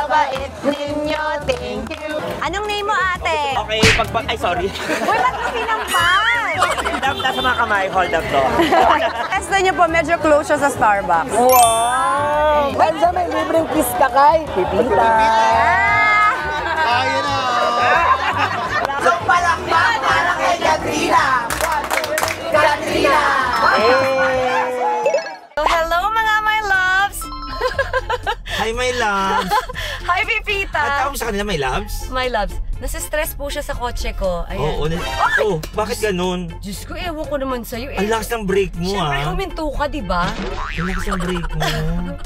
Napakabait ninyo, thank you. Anong name mo, ate? Okay, ay sorry. Uy, ba't mo pinampas? Hold up na sa mga kamay, hold up to. Testa niyo po, medyo close siya sa Starbucks. Wow! Elsa, may libreng kiss ka kay Pipita. Ayun na. So, palakpak para kay Katrina. Katrina! So, hello mga my loves! Hi, my loves. Hi, Pipita! At ako sa kanila, my loves. My loves, nasa-stress po siya sa kotse ko. Ayan. Oo, bakit ganun? Diyos ko, ewan ko naman sa'yo eh. Ang lakas ng break mo, Siyempre, huminto ka, di ba? Ang lakas ng break mo.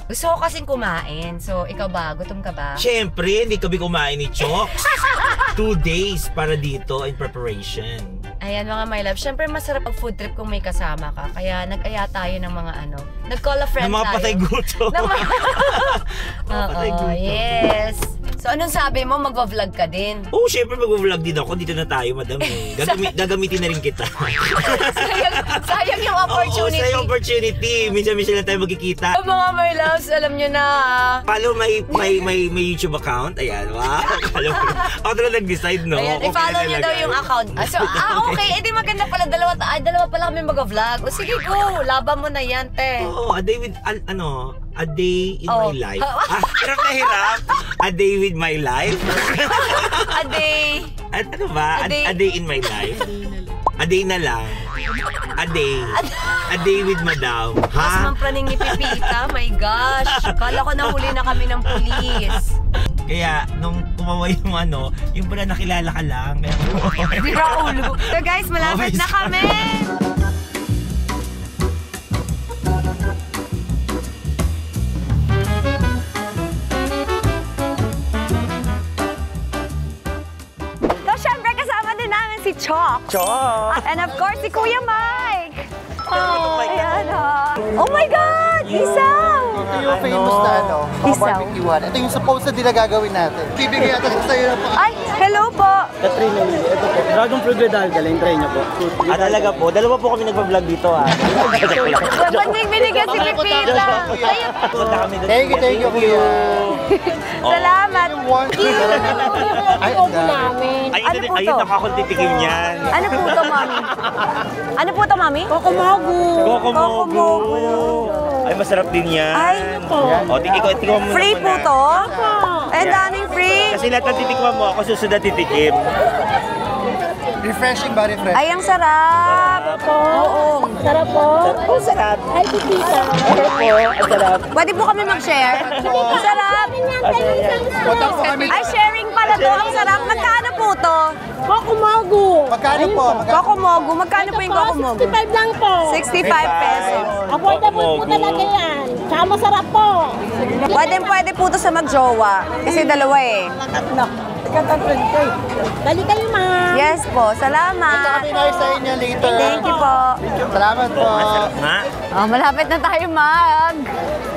Gusto ko kasing kumain. So, ikaw ba? Gutom ka ba? Siyempre, hindi kami kumain ni Chocs. 2 days para dito in preparation. Ayan mga my love, syempre masarap ang food trip kung may kasama ka. Kaya nag-aya tayo ng mga nag-call a friend ng mga tayo. patay gutom. Oo, yes. So anong sabi mo, magva-vlog ka din? Oo, syempre mag-vlog din ako. Dito na tayo, madam. Gagamitin na rin kita. sayang yung opportunity. Oo, sayang opportunity. Minsan-minsan lang tayo magkikita. Mga my loves, alam nyo na. Follow may YouTube account. Ayan, wow. Ako talaga nag-decide, no? Ayan, i-follow nyo daw yung account. Okay, edi maganda pala. Dalawa pala kami mag-vlog. O sige, go. Laban mo na yan, te. Oo, a day with, a day in my life. Hirap na hirap. A day with my life. A day. Ano ba? A day in my life. A day na lang. A day. A day with madam. Mas mampraning ni Pipita. My gosh. Kala ko nahuli na kami ng pulis. Kaya, nung kumawa yung pala nakilala ka lang. Bira ulo. So guys, malapit na kami. So syempre, kasama din namin si Chocs. And of course, si Kuya Mike. Ayan ha. Oh my God! Isaw! Ito yung famous na barbecue one. Ito yung supposedly na gagawin natin. Bibigyan natin sa iyo na po. Ay, hello po! Katrina, ito po. Dragon fruit with algaling, try nyo po. Talaga po. Dalawa po kami nagpa-vlog dito, Ba't binigyan si Pipita? Thank you, Kuya. Salamat! Ayun, nakakultitikim yan. Ano po ito, Mami? Ano po ito, Mami? Kokomogu. Ay, masarap din yan. Ay, o, tikman mo free po muna. to? Eh, daming free. Kasi lahat ng titikman mo, ako susunod na titikim. Refreshing ba? Refreshing. Ay, ang sarap. Oo. Sarap po. Oh, sarap. Ay, Pipita. Ang sarap. Pwede po kami mag-share? Ang sarap. Punta po kami. Ay, sharing pala to. Ang sarap. Magkano po to? Kokumogu. Magkano po? Kokomogu. Magkano po yung Kokomogu? 65 lang po. 65 pesos. Affordable po talaga yan. Tsaka masarap po. Pwede po to sa magjowa. Kasi dalawa eh. Dali kayo, ma. Yes po. Punta Salamat. kami na sa inyo later. Thank you po. Salamat po. Nga. Oh, malapit na tayo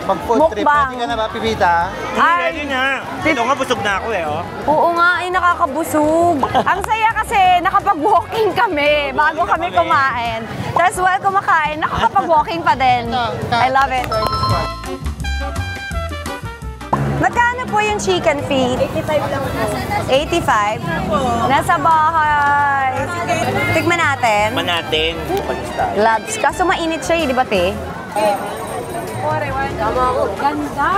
Mag-food trip. Mukbang. Pwede ka na ba, Pipita? Ready na. Ito nga, busog na ako Oo nga, ay nakakabusog. Ang saya kasi nakapag-walking kami bago kami kumain. Tapos while kumakain, nakakapag-walking pa din. I love it. Magkano po yung chicken feet? 85 lang po. 85? Nasa bahay. Tikman natin. natin. Labs. Kaso mainit siya di ba, te? Ganda.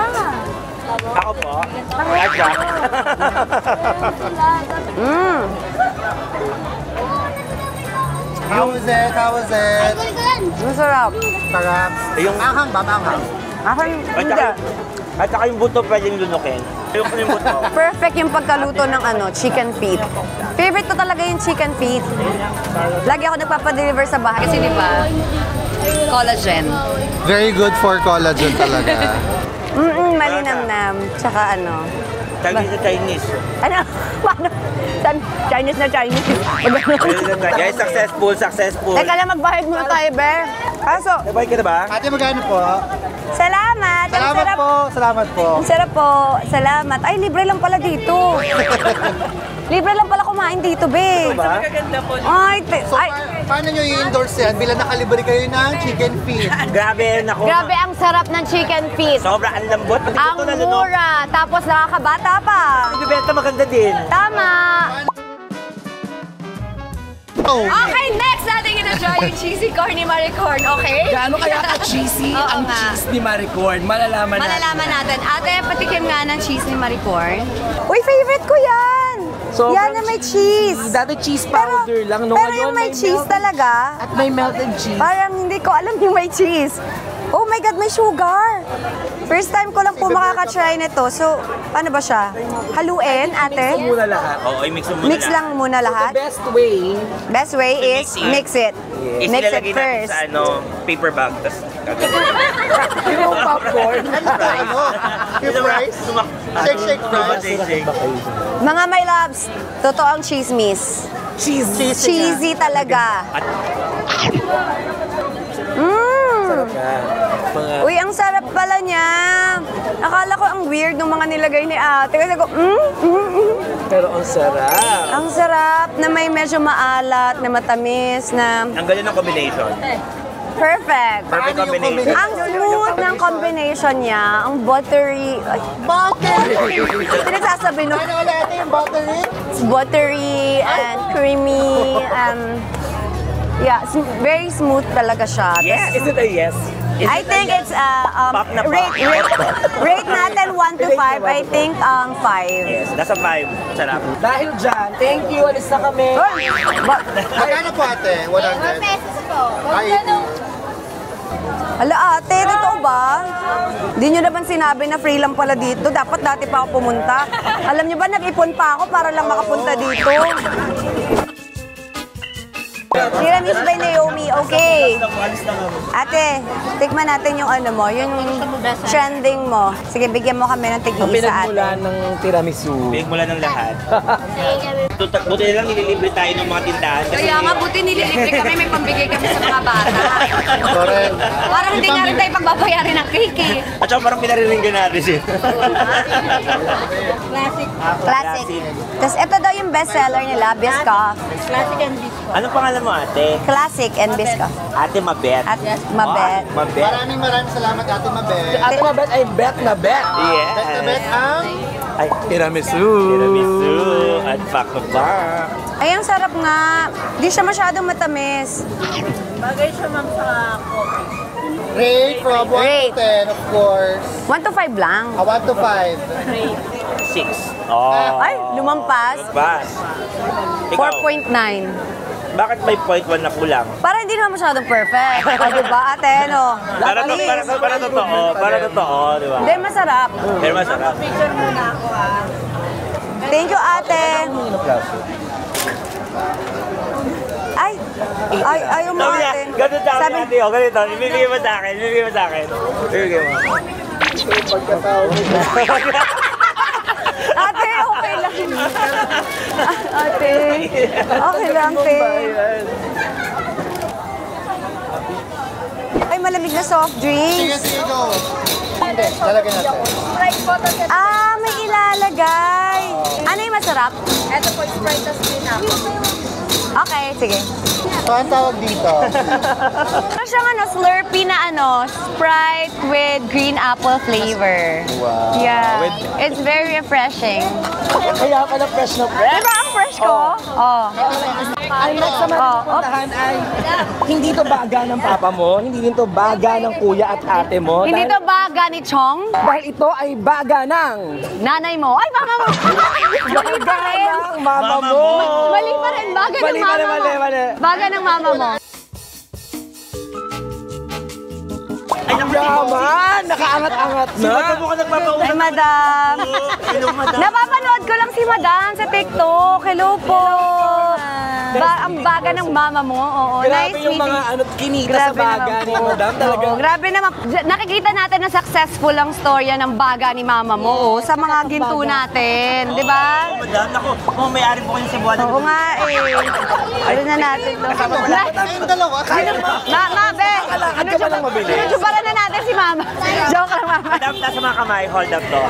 Ako po. Aja. How was it? How was it? Masarap. Sarap. Yung Anghang ba? Anghang. Akin, hindi. At saka yung buto pwedeng lunukin. Yung buto. Perfect yung pagkaluto ng chicken feet. Favorite ko talaga yung chicken feet. Lagi ako nagpapadeliver sa bahay. Kasi di ba, collagen. Very good for collagen talaga. Malinamnam. Tsaka Chinese na Chinese. Ano? Paano? Chinese na Chinese. Guys, successful. Teka lang, magbayad muna tayo, Be. Kaso, Nabay ka na ba? Ate, magkano po? salamat. Ang Salamat sarap. po. Salamat po. Ang sarap po. Salamat. Ay, libre lang pala dito. Libre lang pala kumain dito, Be. Ba? Ay, Paano nyo i-endorse yan? Bilang nakalibre kayo ng chicken feet. Grabe, nako. Grabe, ang sarap ng chicken feet. Sobra, ang lambot. Pati Ang ito na lunok. mura, tapos nakakabata pa. Ibibenta maganda din. Tama. Oh. Okay, next natin in-enjoy yung cheesy corn ni Maricorn, okay? Gaano kaya ka-cheesy Oo ang nga. cheese ni Maricorn? Malalaman natin. Malalaman natin. Ate, patikim nga ng cheese ni Maricorn. Uy, favorite ko yan! Sobrang Yan na may cheese. Dati cheese powder lang. Nung pero ngayon, yung may cheese talaga, At may melted cheese. parang hindi ko alam yung may cheese. Oh my God, may sugar! First time ko lang po makaka-try nito. So, paano ba siya? Haluin, ate? Muna lahat. Oo, i-mix mo muna Mix lang muna lahat. Best way, Best way is mix it. Mix it Ilalagay natin first. sa paper bag. Tapos, yung popcorn. Ano? Yung fries? Shake fries? Shake. Mga my loves, totoong chismis. Cheesy talaga. Uy, ang sarap pala niya. Akala ko ang weird ng mga nilagay ni ate. Kasi ko, Pero ang sarap. Ang sarap na may medyo maalat, na matamis, na Ang galing ng combination. perfect. Perfect Paano yung combination. Ang smooth ng combination niya, ang buttery. Ay, Buttery! pinagsasabi no? Ano ulit yung buttery? It's buttery and creamy. Yeah, very smooth talaga siya. Yes. Is it a yes? I think it's Pop na pop. rate natin 1 to 5. I think 5. Yes, nasa 5. Sarap. Dahil dyan, thank you. Alis na kami. Magkano po ate? 100? Ay, Hala ate, totoo ba? Hindi nyo naman sinabi na free lang pala dito. Dapat dati pa ako pumunta. Alam nyo ba, nag-ipon pa ako para lang makapunta dito. Tiramisu by Naomi, okay. Ate, tikman natin yung ano mo, yung trending mo. Sige, bigyan mo kami ng Ang tig-isa pinagmula ate. ng tiramisu. Bigyan mo lang ng lahat. Buti na lang nililibre tayo ng mga tindahan. Kasi Kaya nga, buti nililibre kami, may pambigay kami sa mga bata. correct. Parang hindi nga rin tayo pagbabayarin ng cake eh. At saka parang pinariringgan natin siya. Classic. Tapos ito daw yung bestseller nila, Biscoff. Anong pangalan mo, ate? Classic and Biscoff. Ate Mabet. At Mabet. Mabet. Maraming salamat ate Mabel. At mabet ay bet na bet. Yes. Bet na bet ang Ay, Tiramisu. tiramisu at pakabak. Ay, ang sarap nga. Di siya masyadong matamis. rate from 1 Rate. to 10, of course. 1 to 5 lang. 1 to 5. 6. Oh. Ay, lumampas. Bas. Ikaw, 4.9. bakit may point 1 na kulang? Para hindi naman masyadong perfect. O, diba, ate, no? Para totoo, di ba? Hindi, masarap. Pero masarap. Thank you, ate. Ay, ayaw mo, Sabi niya, ate. ganito sa akin, ate, oh, ganito. Ibibigay mo sa akin, Ibibigay mo. Ate, okay lang. Ate, okay lang, te. Ay, malamig na soft Sige, drinks. sige, go. Hindi, lalagyan natin. Ah, may ilalagay. Ano yung masarap? Ito po, Sprite tas pineapple. Okay, sige. So, ang tawag dito? Ano siyang Slurpee na Sprite with green apple flavor. Wow. Yeah, it's very refreshing. Kaya pala fresh na fresh. Diba ang fresh ko? Oh. Ang next naman Oh, puntahan ay hindi to baga ng papa mo, hindi din to baga ng kuya at ate mo. Hindi to baga ni Chong? Dahil ito ay baga ng Nanay mo? Ay, mama mo! Mali pa rin. ng mama Mama mo. mo. Mali pa rin. Baga ng Mali, mama mali, mo. mali, mali. Baga ng mama mo. Ay, naku, Yaman! Nakaangat-angat na. Ba't mo ka nagpapauna? Ay, madam. Hello, madam. Napapanood ko lang si madam sa TikTok. Hello po. Ang baga ng mama mo. Oo, Grabe nice yung mga meeting. kinita sa baga ni madam. Talagang Oo, grabe naman. Nakikita natin na successful ang storya ng baga ni mama mo sa mga ginto natin. Di ba? Oh, madam, naku. Oh, may-ari po kayo sa buwan. Oo nga eh. Ano na natin to? Kayong dalawa, kaya mo. Be. Kalakad ka ba lang mabilis? Sinujubaran na natin si mama. Joke lang, mama. Madam, nasa mga kamay, hold up to.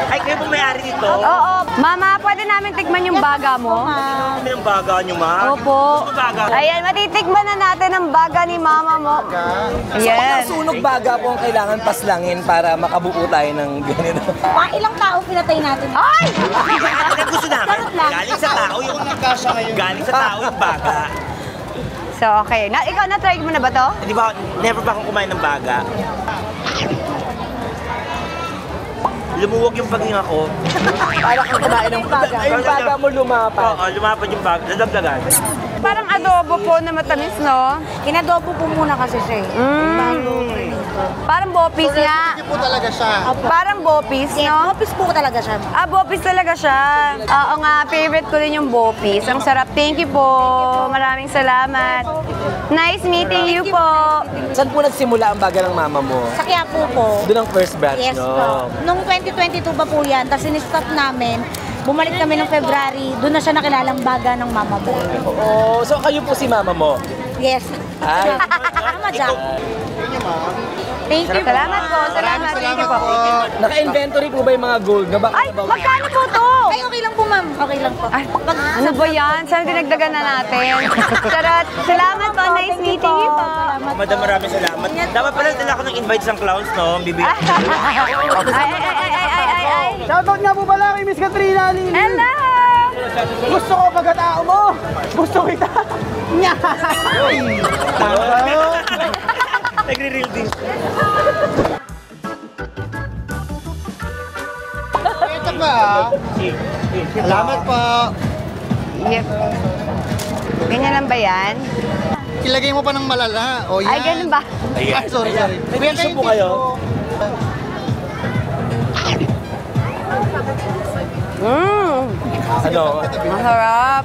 Ay, Kayo po may-ari nito? Oo. Mama, pwede namin tikman yung baga mo? Ano yung baga nyo, ma? Opo. Gusto mo baga? Ayan, matitikman na natin ang baga ni mama mo. Ayan. Ang sunog baga po ang kailangan paslangin para makabuo tayo ng ganito. Ilang tao pinatay natin? Ay! Ang gusto namin, Sarap lang. galing sa tao yung galing sa tao yung baga. So, okay. Ikaw, na-try mo na ba to? Di ba, never pa akong kumain ng baga. Lumuwag yung paghinga ko. Para kang kumain ng baga. Ay, yung baga mo lumapad. Oo, lumapad yung baga. Nadagdagan. Parang adobo po na matamis, no? Kinadobo po muna kasi siya eh. Parang bopis nga. Hindi po talaga siya. Parang bopis, no? Office po talaga siya. Ah, bopis talaga siya. Oo nga, favorite ko rin yung bopis. Ang sarap. Thank you po. Maraming salamat. Nice meeting you po. Saan po nagsimula ang baga ng mama mo? Sa Quiapo po. Doon ang first batch, Yes no? po. Nung 2022 pa po yan, tapos in-stop namin. Bumalik kami ng February, doon na siya nakilalang baga ng mama mo. Oh, so kayo po si mama mo? Yes. Ay, Tama dyan. Thank you. Salamat po. Salamat. Thank you po. naka-inventory po ba yung mga gold? Ay, magkano po to? Ay, okay lang po ma'am. Okay lang po. Ay, ano ba yan? Sana dinagdagan na natin. Charot. Salamat po. Nice meeting you po. Madam, maraming salamat. Dapat pala dala ako ng invite sa clowns, no? Bibigyan. Ay. Shoutout nga po pala kay Miss Katrina Lili. Hello! Gusto ko pagkatao mo. Gusto kita. Nya. Nagre-reel din. Ito ba? Salamat po. Yep. Ganyan lang ba yan? Ilagay mo pa ng malala. O yan. Ay, ganun ba? Ay, sorry. May tissue po kayo? Ano? Masarap.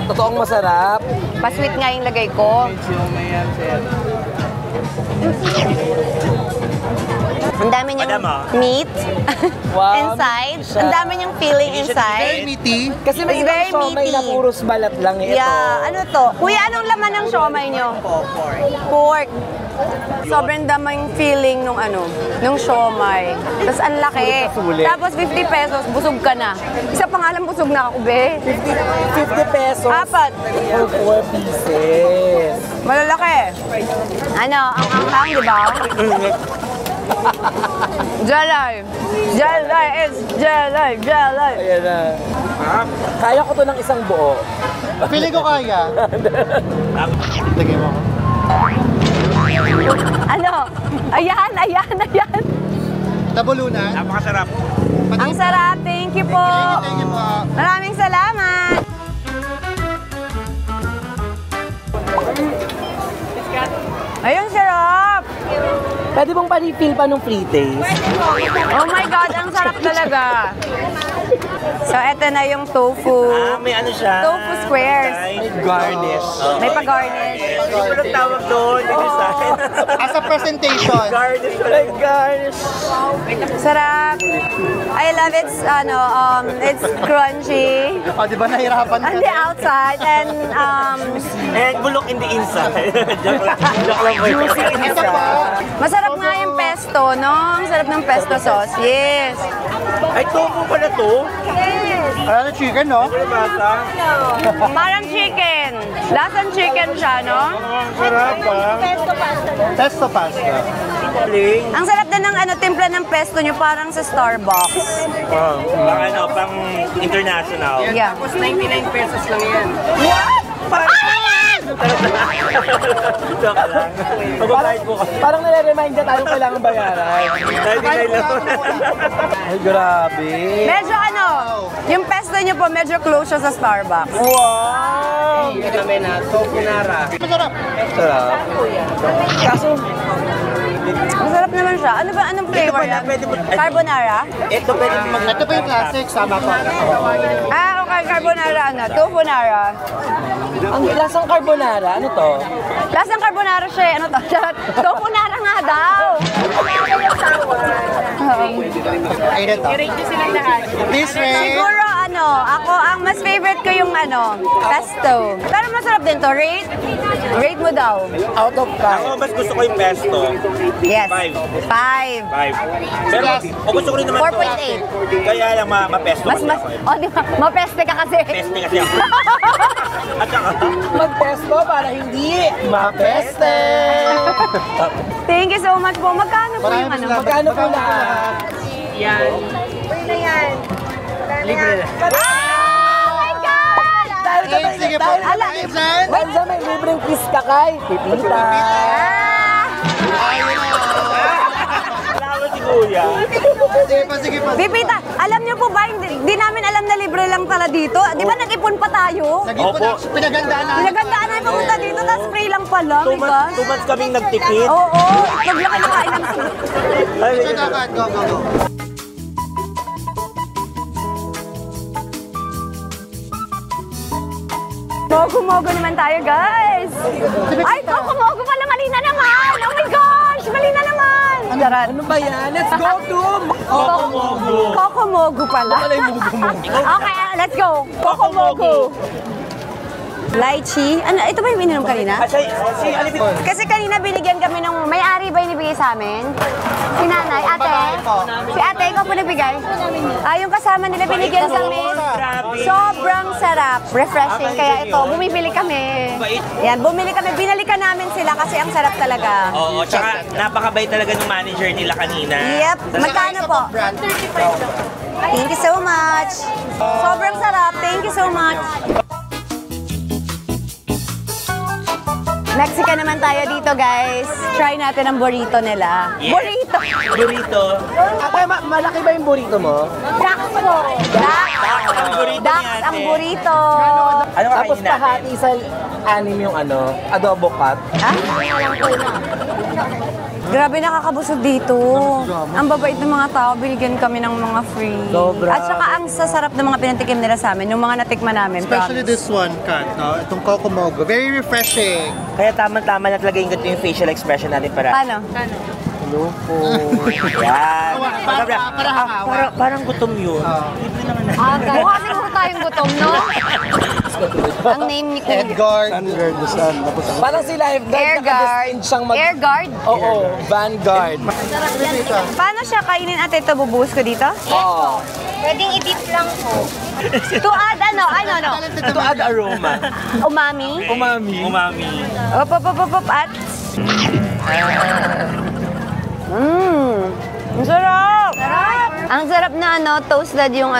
Totoong masarap. Pa-sweet nga yung lagay ko. Ang dami niyang Madam, ah. meat Wow, inside. meat siya. Ang dami niyang filling Very inside. meaty. Kasi may It's very ibang siomay na meaty. puros balat lang ito. Yeah, ano to? Kuya, anong laman ng siomay niyo? Pork. Sobrang daming feeling nung nung siomay. Tapos ang laki. Sulit. Tapos 50 pesos, busog ka na. Isa pa nga lang busog na ako, be. 50 pesos Apat. for 4 pieces. Malalaki. Ano, ang anghang, di ba? Jalay. Jalay is jalay, jalay. Ayan na. Kaya ko to ng isang buo. Pili ko kaya. Lagay mo. Ano? Ayan. Tabulunan. Napakasarap. Ang sarap. Thank you po. Thank you po. Maraming salamat. Ayun, sarap. Pwede bang pa-refill pa nung free taste? Oh my God, ang sarap talaga. So, eto na yung tofu. May ano siya? Tofu squares. May garnish. May pa-garnish. Hindi ko lang tawag doon. Design. As a presentation. Garnish. May garnish. Sarap. I love it. It's crunchy. O, di ba nahirapan ka? On the outside and And bulok in the inside. Joke lang. Joke lang po. Juicy inside. masarap nga yung pesto, no? Ang sarap ng pesto sauce. Yes. Ay, tofu pala to. Ano chicken, no? Ano bata? Parang chicken. Lasang chicken siya, no? Sarap ah. Pesto pasta. Ling. Ang sarap din ng timpla ng pesto nyo, parang sa Starbucks. Pang international. Yeah. Tapos 99 pesos lang yan. Joke lang. Magbabayad po kami. Parang nare-remind na tayong kailangan bayaran. 99 lang. Ay, grabe. Medyo yung pesto nyo po, medyo close siya sa Starbucks. Wow! Ito namin na tofunara. Masarap. Sarap. Kaso, Ang sarap naman siya. Ano ba? Anong flavor yan? Carbonara? Ito pwede mag... Ito pa yung classic. Sama ko. Ah, okay. Carbonara Tofunara. ang lasang carbonara, ano to? Lasang carbonara siya. Ano to? Tofunara nga daw. Ay, ito. Please, Ray. Siguro Ako, ang mas favorite ko yung pesto. Pero masarap din to. Rate? Rate mo daw. Out of 5. Ako, mas gusto ko yung pesto. Yes. 5. 5. Pero, gusto ko rin naman 4.8. Kaya lang mapesto Mas, kasi mas, ako. di ba? Mapeste ka kasi. Peste kasi ako. At saka, Mag-pesto para hindi mapeste. Thank you so much po. Magkano po yung Magkano po lahat? Libre na. Oh my God! Sige po. Ala, Dahil sa may libreng kiss ka kay Pipita. alam si Kuya. Sige pa. Pipita, alam niyo po ba, hindi namin alam na libre lang pala dito. Di ba nag-ipon pa tayo? Nag-ipon na, pinagandaan na. Pinagandaan na pumunta dito, tapos free lang pala. My God. 2 months kaming nagtipid. Oo, naglaki na kain ng Ito na, Kat. Go. Mogo-mogo naman tayo, guys. Ay, mogo-mogo pala, mali na naman. Oh my gosh, mali na naman. Charot. Ano ba yan? Let's go to Kokomogo pala. Wala yung mugo-mugo. Okay, let's go. Kokomogo. Lychee. Ano, ito ba yung ininom kanina? Si Alipit. Kasi kanina binigyan kami ng may-ari ba yung nabigay sa amin? Si nanay, ate. Si ate, ikaw po nabigay? Yung kasama nila binigyan kami. Sobrang sarap. Refreshing. Kaya ito, bumibili kami. Yan, bumili kami. Binalikan namin sila kasi ang sarap talaga. Oo, tsaka napakabait talaga ng manager nila kanina. Yep. Magkano po? Thank you so much. Sobrang sarap. Thank you so much. Mexican naman tayo dito, guys. Try natin ang burrito nila. Yes. Burrito! Burrito. Ate, malaki ba yung burrito mo? Dax po! Dax! Ang burrito Dax ni ate. ang burrito! Ano Tapos kakainin natin? pahati sa anim yung adobo cut. Ha? Grabe nakakabusog dito. Ang babait ng mga tao, binigyan kami ng mga free. Sobra. At saka ang sasarap ng mga pinatikim nila sa amin, yung mga natikman namin. Especially promise. this one, Kat, no? Itong Kokomogo. Very refreshing. Kaya tama-tama na talaga yung facial expression natin para. Paano? Hello po. Yan. Parang gutom yun. Mukha siguro tayong gutom, no? Ang name ni Kuya. Edgar. Parang si lifeguard. Airguard. Siyang Airguard? Oo, Vanguard. Paano siya kainin ate ito? Bubuhos ko dito? Oo. Pwedeng i-dip lang po. To add ano? To add aroma. Umami? Umami. Umami. Op, at... Ang sarap! Ang sarap na toasted yung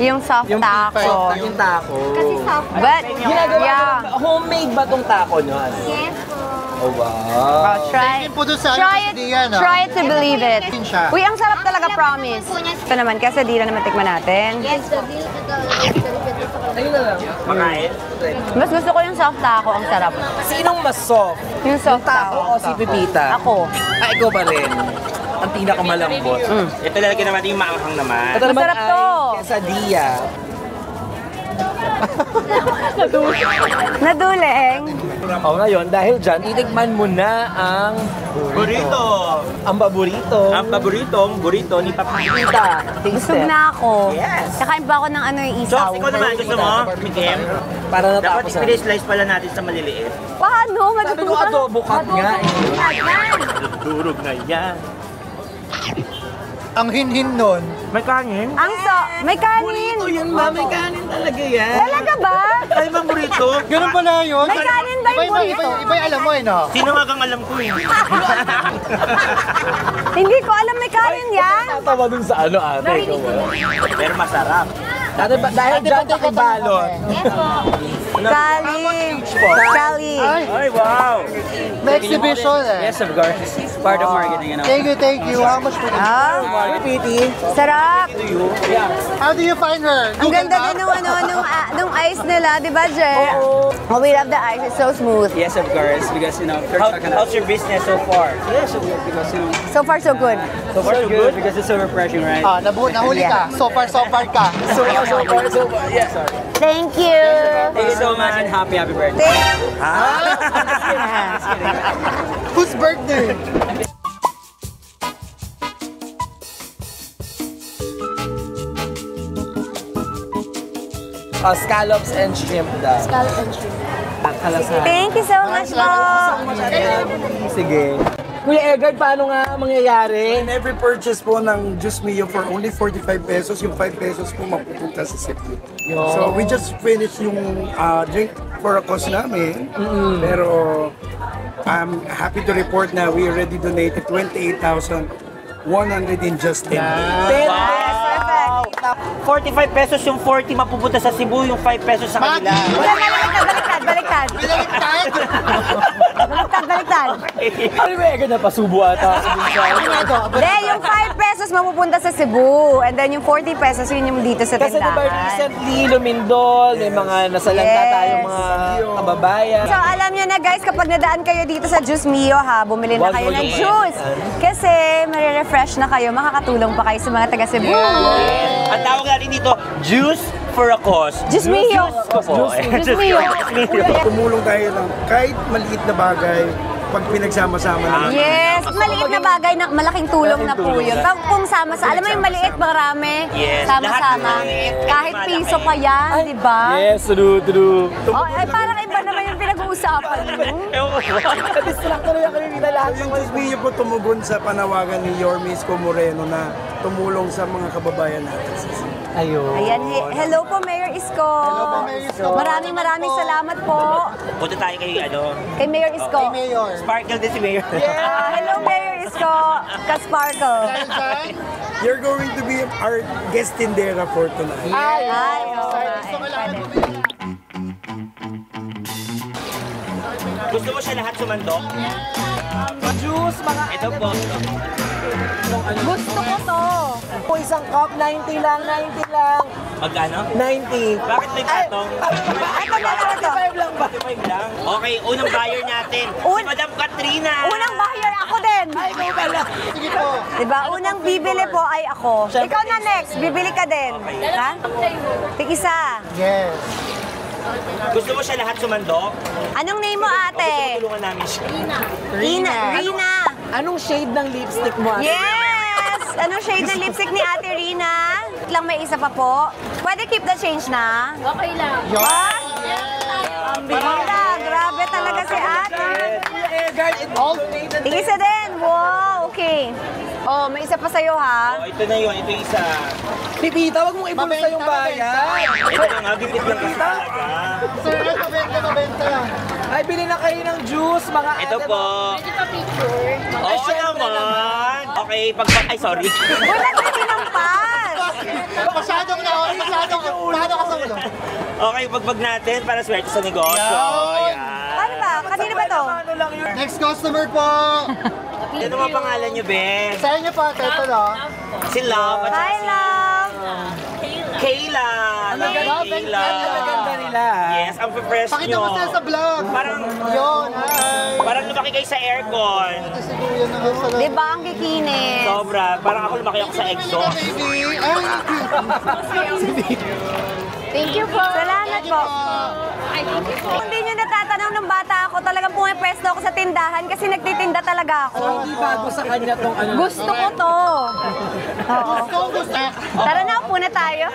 yung soft taco. Yung taco. Kasi soft. But, Ginagawa yeah. mo, homemade ba tong taco nyo? Yes po. Oh, wow. Try, Tingin po doon sa try it, Diyan, try it to believe it. Tingin siya. Uy, ang sarap talaga, promise. Ito naman, kasi di na naman tikman natin. Yes, the bill. Ayun na lang. Makain. Mas gusto ko yung soft taco, ang sarap. Sinong mas soft? Yung soft Taco taco. o si Pipita? Ako. Ikaw ba rin? Ang pinakamalambot. Ito lalagyan naman yung maanghang naman. Ito naman Masarap to. ay quesadilla. Naduleng. O ngayon, dahil dyan, itikman mo na ang Burrito. ang paborito. Ang paboritong burrito ni Papa. Pipita. Taste Busog it. na ako. Yes. Kakain pa ako ng yung isaw. So, ikaw naman, gusto mo? Mikim? Para Dapat natapos na. i-slice pala natin sa maliliit. Paano? Sabi ko adobo cut nga eh. Durog na yan. Ang hinhin nun. May kanin? May kanin. Yun ba? May kanin talaga yan. Talaga ba? Ay, bang burrito? Ganun pala yun. May kanin ba yung burrito? Iba yung alam mo eh, no? Sino nga kang alam ko eh? Hindi ko alam may kanin yan. Tatawa dun sa ate. Ikaw ba? Pero masarap. Dahil dyan pakibalot. Kali. Kali. Ay, wow! May exhibition eh. Yes, of course. It's part of marketing, you know. Thank you. How much for Ah, Piti. sarap. How do you find her? Ang ganda din nung ice nila, di ba, Jer? Oh, we love the ice. It's so smooth. Yes, of course, because, you know, How's your business so far? yes, of course, because, you know, So far, so good. so far so good because it's so refreshing, right? Nahuli ka. So far ka. So far, yeah. Thank you. Thank you so much and happy birthday. Whose birthday? Scallops and shrimp daw. Scallop and shrimp. Kalasan. Thank you so much po. Sige. Kuya Edgar, paano nga mangyayari? In every purchase po ng Juice Mio for only 45 pesos, yung 5 pesos po mapupunta sa Cebu. So we just finished yung drink for a cause namin. Pero I'm happy to report na we already donated 28,100 in just 10 days. 45 pesos yung 40 mapupunta sa Cebu, yung 5 pesos sa kanila. Baliktad. Ano ba Edgar, napasubo ata? Hindi, yung 5 pesos mapupunta sa Cebu. And then yung 40 pesos, yun yung dito sa Kasi diba tindahan. recently, Lumindol, may mga nasalanta tayong mga kababayan. So alam nyo na guys, kapag nadaan kayo dito sa Juice Mio ha, bumili na Wag kayo mo ng yung juice. Kasi marirefresh na kayo, makakatulong pa kayo sa mga taga Cebu. Ang tawag natin dito, Juice for a Cause. Juice Mio. Juice Mio. Tumulong tayo lang kahit maliit na bagay pag pinagsama-sama namin. Yes, maliit na bagay na malaking tulong na po yun. Kung sama-sama, alam mo yung maliit, marami, Yes, sama-sama. lahat Kahit piso pa yan, di ba? Yes, true. Oh, ay, parang iba naman yung pinag-uusapan mo. Distract na kami nila lahat. Yung Juice Mio po tumugon sa panawagan ni Yorme Isko Moreno na tumulong sa mga kababayan natin sa Cebu. Ayun. Ayan, hello po Mayor Isko. Hello po, Mayor Isko. Maraming salamat po Punta tayo kay Mayor Isko. Mayor. Sparkle din si Mayor. Hello Mayor Isko, ka-sparkle. You're going to be our guest tindera for tonight. Ay, pwede. Gusto mo siya lahat sumandok? Juice, mga Ito po. Gusto ko to. po isang cup, 90 lang. Magkano? 90. Bakit may patong? Ito to. 5 lang ba? 45 lang. Okay, unang buyer natin. Si Madam Katrina. Unang buyer ako din. Sige po. Diba? Unang bibili po ay ako. Ikaw na next, bibili ka din. Ha? Tig-isa. Yes. Gusto mo siya lahat sumandok? Anong name mo ate? Tulungan namin siya. Rina. Anong shade ng lipstick mo? Ate? Yes! Anong shade ng lipstick ni Ate Rina? Lang may isa pa po. Pwede keep the change na? Okay lang. Ah? Ang bihira. Grabe talaga si ate. Isa din. Wow, okay. Oh, may isa pa sa'yo ha. Oh, ito na yun. Ito yung isa. Pipita, wag mong ibulsa yung bayan. Ito na nga, bibit lang kasi talaga. Sir, mabenta. Ay, bili na kayo ng juice, mga Ito ate, po. Oo naman. Okay, ay sorry. Wala na tinampas. Masyadong paano ka sa ulo? Okay, pagbag natin para swerte sa negosyo. Ayan. Paano ba? Kanina ba to? Next customer po. Ano mga pangalan niyo, Ben? Sa inyo po, ito no. Si Love at Hi, love. Kayla. Kayla. Ang ganda nila. Yes, ang fresh Pakita nyo. mo sila sa vlog. Parang, Yun, hi. parang lumaki kayo sa aircon. Ito si Kuya na nga sa Di ba ang kikinis? Sobra. Parang ako lumaki ako sa exhaust. baby. Ay, Thank you po. Salamat po. Kung hindi nyo natatanaw ng bata ako, talagang pumipwesto ako sa tindahan kasi nagtitinda talaga ako. Hindi bago sa kanya tong ano. Gusto ko to. Oo. Tara na, upo na tayo.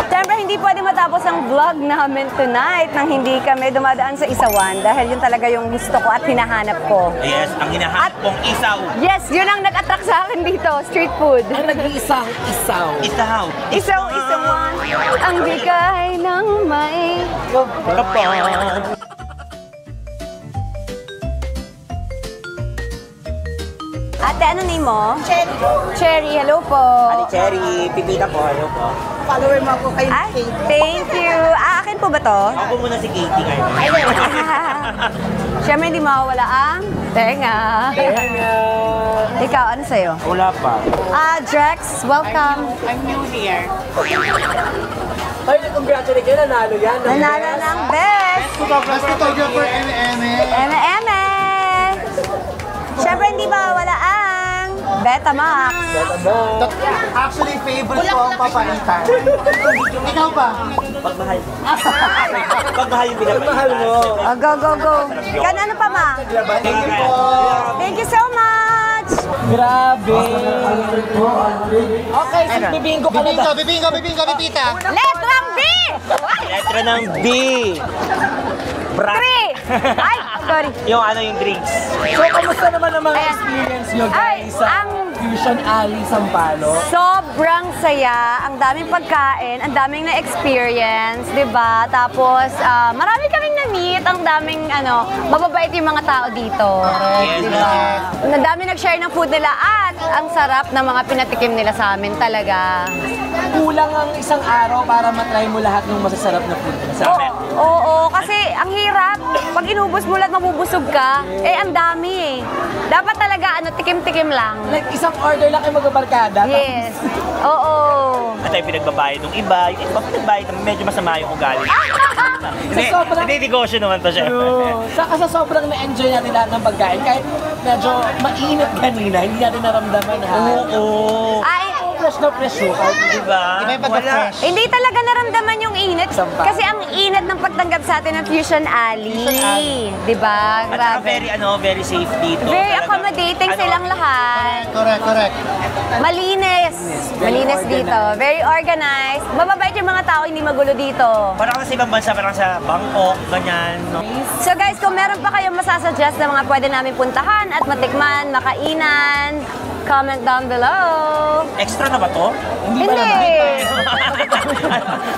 Siyempre, hindi pwede matapos ang vlog namin tonight nang hindi kami dumadaan sa Isawan dahil yun talaga yung gusto ko at hinahanap ko. Yes, ang hinahanap kong isaw. Yes, yun ang nag-attract sa akin dito, street food. Ang nag-iisang isaw. Isaw. Isaw-isawan, ang bigay ng may Kapag. Ate, ano name mo? Cherry. Cherry, hello po. Cherry, pipita po. Ano po? Follower mo ako kay Ay, thank you. Akin po ba to? Ako muna si Katie ngayon. Siyempre, hindi mawawala ang tenga. Ikaw, ano sa'yo? Wala pa. Drex, welcome. I'm new here. Ay, congratulate kayo, nanalo yan. Nanalo ng best. Best photographer, M&M. Eme. Siyempre, hindi mawawala ang Betamax. Actually, favorite ko ang papaitan. Ikaw ba? Pagmahal. Pagmahal yung pinapalitan. Mahal mo. Go. Kan ano pa, ma? Thank you po. Thank you so much. much. Grabe. Okay, so bibinggo ka na ba? Bibinggo, bibita. Letrang B! Letra ng B. Brat. 3! Ay, sorry. Yung ano yung drinks. So, kamusta naman ang mga experience nyo guys sa Fusion Alley Sampaloc? Sobrang saya, ang daming pagkain, ang daming na-experience, di ba? Tapos, marami kaming na-meet, ang daming, mababait yung mga tao dito. Yes, Di ba? Ang dami nag-share ng food nila at ang sarap ng mga pinatikim nila sa amin talaga. Kulang ang isang araw para matry mo lahat ng masasarap na food nila sa amin. Oo, kasi ang hirap. Pag inubos mo lahat, mabubusog ka. Ang dami eh. Dapat talaga, tikim-tikim lang. Like, isang order lang kayo magbabarkada. Yes. Oo. At tayo pinagbabayad ng iba. Yung iba pinagbayad ng medyo masama yung ugali. Hindi negosyo naman to siya. Saka sa sobrang na-enjoy natin lahat ng pagkain, kahit medyo mainit kanina, hindi natin naramdaman ha. Oo. Ay, Fresh na fresh yung Diba? Iba yung pagka-fresh. hindi talaga naramdaman yung init. Sampa. Kasi ang init ng pagtanggap sa atin ng Fusion Alley. Di ba? At saka Grabe. very safe dito. Very Talagang, accommodating silang lahat. Correct. Malinis. Malinis dito. Very organized. Mababait yung mga tao, hindi magulo dito. Parang sa ibang bansa, parang sa Bangkok, ganyan. No? So guys, kung meron pa kayong masasuggest na mga pwede namin puntahan at matikman, makainan, comment down below. Extra na ba to? Hindi!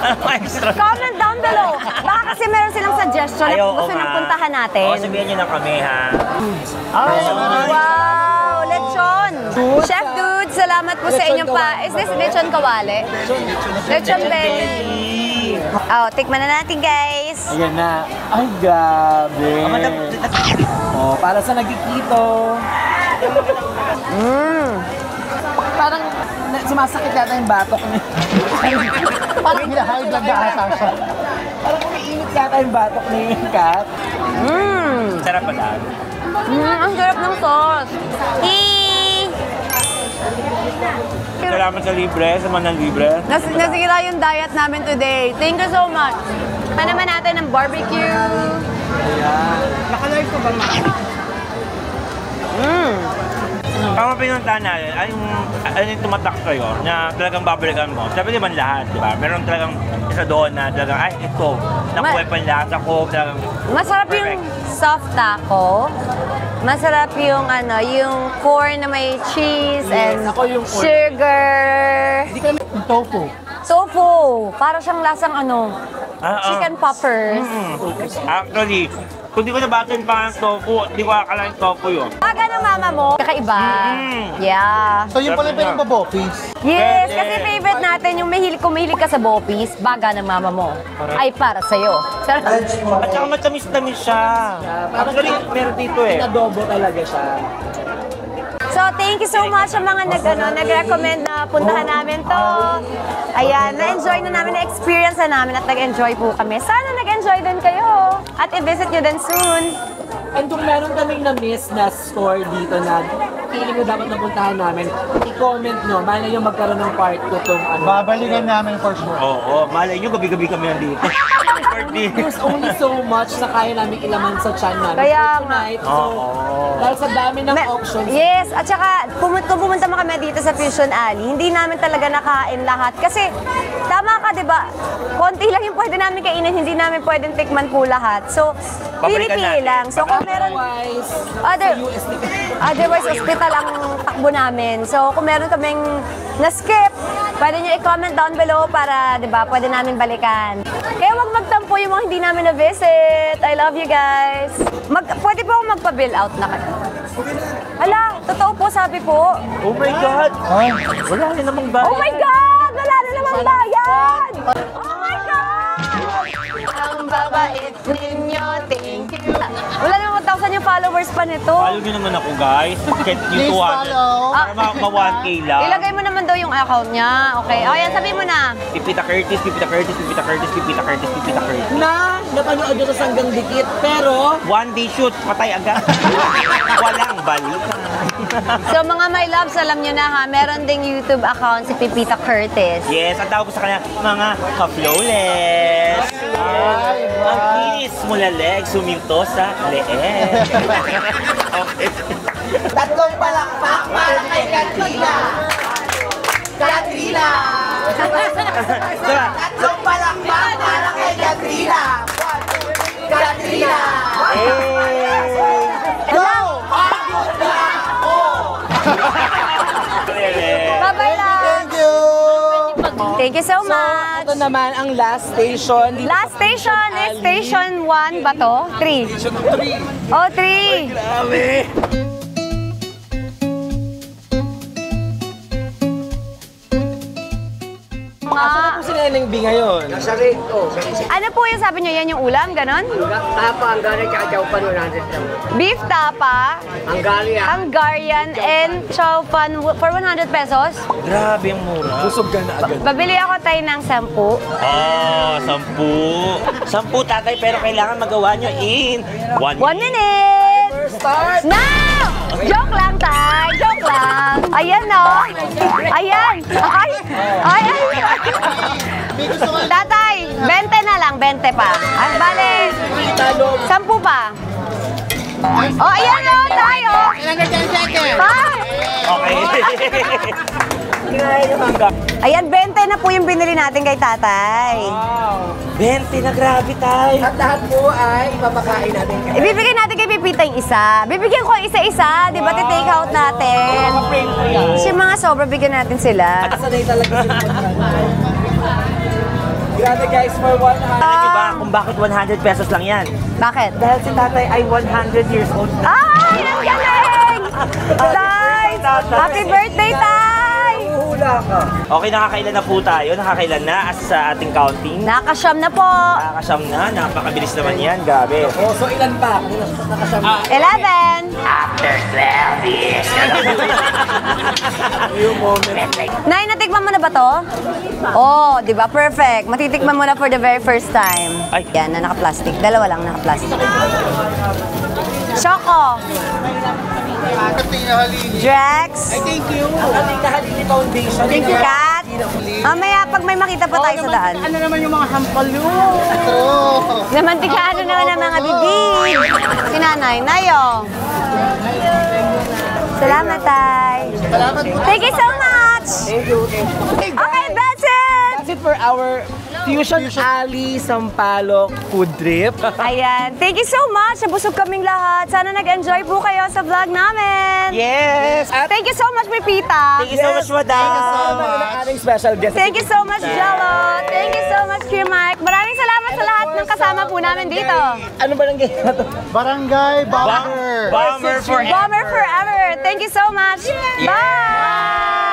Ano extra? Comment down below. Baka kasi meron silang suggestion na gusto nang puntahan natin. Oo, sabihan nyo na kami ha. Wow! Lechon! Chef Dude, salamat po sa inyong pa. Is this lechon kawali? Lechon belly. Oh, tikman na natin guys. Ayan na. Ay, gabi. Oh, para sa nagkikito. Parang sumasakit yata yung batok niya. Parang high blood na ata siya. Parang umiinit yata yung batok ni Kat. Sarap pala. Ang sarap ng sauce. Salamat sa libre, sa manang libre. Nasira yung diet namin today. Thank you so much. Naman natin ng barbecue. Naka-live ko ba Ang pinuntahan natin, ano yung tumatak sa'yo na talagang babalikan mo? Sabi naman lahat, di ba? Meron talagang isa doon na talagang, ay, ito, nakuha pa yung lasa ko, talagang... Masarap yung soft taco. Masarap yung yung corn na may cheese and ako yung corn. sugar. Hindi kami tofu. Tofu. Para siyang lasang chicken poppers. Actually, kung di ko nabatin pa ang tofu, di ko akalain tofu yun. Baga ng mama mo, kakaiba. Yeah. So yun pala yung pinagpabopis. Yes, Pwede. kasi favorite natin yung kung mahilig ka sa bopis, baga ng mama mo ay para sa'yo. At saka matamis-tamis siya. Actually, meron dito eh. Adobo talaga siya. So, thank you so much sa mga nag-recommend na puntahan namin to. Ayan, na-enjoy na namin, na-experience na namin at nag-enjoy po kami. Sana nag-enjoy din kayo at i-visit nyo din soon. And kung meron kaming na-miss na store dito na feeling ko dapat napuntahan namin, i-comment nyo. Malay nyo magkaroon ng part 2 tong Babalikan namin for sure. Oo, malay nyo, gabi-gabi kami nandito. There's only so much na kaya namin ilaman sa chan namin. Kaya for nga. tonight. So, dahil sa dami ng options. Yes, at saka kung pumunta mo kami dito sa Fusion Alley, hindi namin talaga nakain lahat. Kasi tama ka, di ba? Konti lang yung pwede namin kainin, hindi namin pwedeng tikman po lahat. So, Babalikan pili-pili natin. lang. So, kung meron... Otherwise, Otherwise, hospital ang takbo namin. So, kung meron kaming na-skip, pwede nyo i-comment down below para, di ba, pwede namin balikan. Kaya huwag magtampo yung mga hindi namin na-visit. I love you guys. Pwede po akong magpa-bill out na kayo. Hala, totoo po, sabi po. Oh my God! Wala rin namang bayad. Oh my God! Wala na namang bayad! Oh my God! Ang babait ninyo, thank you. Wala namang 1,000 yung followers pa nito. Follow nyo naman ako guys. Get Please you 200. follow. Para ma-1K lang. Ilagay mo naman daw yung account niya. Okay. O, yan, sabihin mo na. Pipita Curtis, Pipita Curtis, Pipita Curtis, Pipita Curtis, Pipita Curtis. na napanood nyo sa Sanggang Dikit, pero One day shoot, patay agad. Walang balik. So, mga my loves, alam nyo na ha, meron ding YouTube account si Pipita Curtis. Yes, ang tawag ko sa kanya, mga ka-flawless. Ang kinis mula leg, suminto sa leeg. Okay. Tatlong palakpak para kay Katrina. Katrina. Tatlong palakpak para kay Katrina. Katrina. Go! Pagod na ako! Bye-bye lang. Thank you! Thank you so much. Ito naman ang last station. Dito Last station is station 1 ba to? 3? Station 3. Oh, 3. Grabe! Asan po si Neneng B ngayon? Nasa rito. Ano po yung sabi nyo? Yan yung ulam? Ganon? Tapa, ang gano'n tsaka chow pan 100 lang. Beef tapa, Ang galing Hungarian, and chow pan for 100 pesos. Grabe yung mura. Busog ka na agad. Babili ako tayo ng 10. Oh, 10. 10 tatay, pero kailangan magawa nyo in 1 1 minute! Start! Now! Joke lang, tay! Joke lang! Ayan, no? Ayan! Ay! Ay! Tatay, 20 na lang, 20 pa. Ay, bale. 10 pa. Oh, ayan, no? Tayo! Bye! Okay. Kinain yung mangga. Ayan, 20 na po yung binili natin kay tatay. 20 na, grabe tayo. At lahat po ay ipapakain natin kayo. Ibibigay natin kay Pipita yung isa. Bibigyan ko isa-isa. Di ba, take out natin? Kasi mga sobra, bigyan natin sila. Sanay talaga sila Grabe guys, for 100. Diba kung bakit 100 pesos lang yan? Bakit? Dahil si tatay ay 100 years old na. Ay, ang galing! Nice! Happy birthday, tay! Hula ka. Okay, nakakailan na po tayo. Nakakailan na as sa ating counting. Nakasyam na po. Nakakasyam na. Napakabilis naman yan. Grabe. Oh, so ilan pa? Nakasama. 11. Yung moment. Nay, natikman mo na ba to? Oh, di ba? Perfect. Matitikman mo na for the very first time. Ay. Yan, na naka-plastic. Dalawa lang naka-plastic. Choco. Katrina Halili. Drex. Thank you. Ang ating Kahalili Foundation. Thank you, Kat. Mamaya, pag may makita pa tayo sa daan. Ano naman yung mga hampalo? Oh. Namantikado naman ang mga bibig. Si Nanay. Nayo. Salamat, Tay. Salamat po. Thank you so much. Thank you. Okay, that's it. That's it for our Fusion Ali Sampaloc food trip. Ayan. Thank you so much. Nabusog kaming lahat. Sana nag-enjoy po kayo sa vlog namin. Yes! At Thank you so much, Pipita. Thank you so much, madam. ang ating special guest. Thank you so much, Jello. Thank you so much, Kuya Mike. Maraming salamat sa lahat ng kasama po namin dito. Ano ba nang na to? Barangay Bomber. Bomber forever. Bomber forever. Thank you so much. Bye!